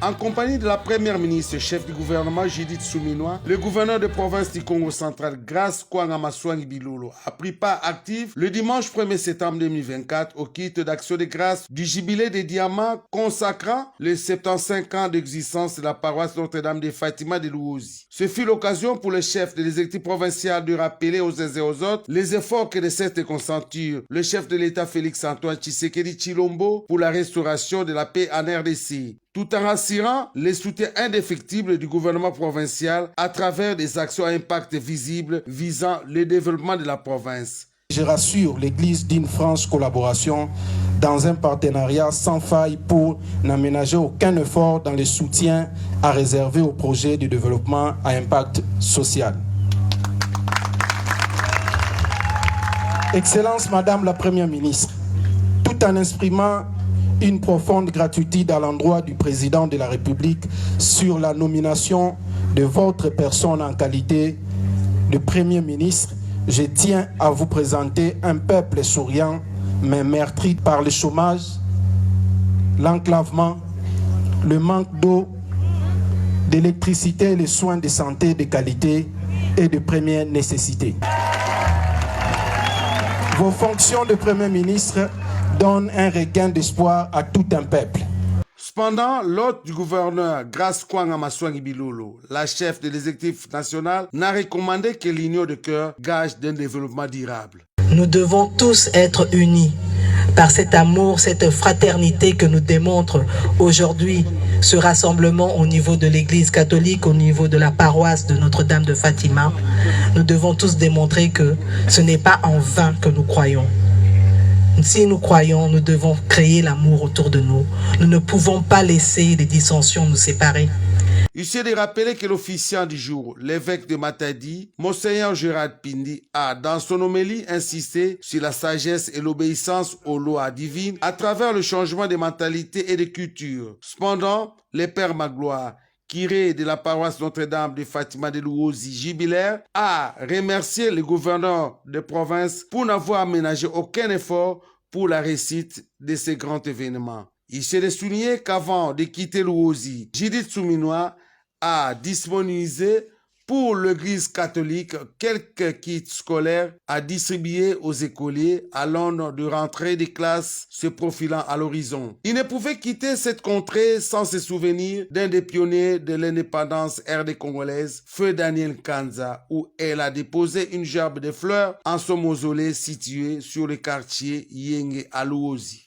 En compagnie de la première ministre, chef du gouvernement Judith Suminwa, le gouverneur de province du Congo central, Grace Kwanga Maswangi Bilolo, a pris part active le dimanche 1er septembre 2024 au culte d'action de grâce du jubilé des diamants consacrant les 75 ans d'existence de la paroisse Notre-Dame de Fatima de Luozi. Ce fut l'occasion pour le chef de l'exécutif provincial de rappeler aux uns et aux autres les efforts que de cette consentir le chef de l'État Félix-Antoine Tshisekedi Tshilombo pour la restauration de la paix en RDC, tout en assurant les soutiens indéfectibles du gouvernement provincial à travers des actions à impact visible visant le développement de la province. Je rassure l'Église d'une franche collaboration dans un partenariat sans faille pour n'aménager aucun effort dans le soutien à réserver aux projets de développement à impact social. Excellence Madame la Première ministre, tout en exprimant une profonde gratitude à l'endroit du président de la République sur la nomination de votre personne en qualité de Premier ministre, je tiens à vous présenter un peuple souriant mais meurtri par le chômage, l'enclavement, le manque d'eau, d'électricité et les soins de santé de qualité et de première nécessité. Vos fonctions de Premier ministre donnent un regain d'espoir à tout un peuple. Cependant, l'hôte du gouverneur, Grace Kwanga Maswangi Bilolo, la chef de l'exécutif national, n'a recommandé que l'union de cœur, gage d'un développement durable. Nous devons tous être unis par cet amour, cette fraternité que nous démontre aujourd'hui ce rassemblement au niveau de l'Église catholique, au niveau de la paroisse de Notre-Dame de Fatima. Nous devons tous démontrer que ce n'est pas en vain que nous croyons. Si nous croyons, nous devons créer l'amour autour de nous. Nous ne pouvons pas laisser les dissensions nous séparer. Il s'est de rappeler que l'officiant du jour, l'évêque de Matadi, Monseigneur Gérard Pindi, a dans son homélie insisté sur la sagesse et l'obéissance aux lois divines à travers le changement de mentalité et de culture. Cependant, le Père Magloire, curé de la paroisse Notre-Dame de Fatima de Luozi jubilaire, a remercié le gouverneur de province pour n'avoir aménagé aucun effort pour la réussite de ces grands événements. Il s'est de souligner qu'avant de quitter Luozi, Judith Suminwa a disponibilisé pour l'Église catholique quelques kits scolaires à distribuer aux écoliers à l'aune de rentrée des classes se profilant à l'horizon. Il ne pouvait quitter cette contrée sans se souvenir d'un des pionniers de l'indépendance RD congolaise, Feu Daniel Kanza, où elle a déposé une gerbe de fleurs en son mausolée situé sur le quartier Yenge à Luozi.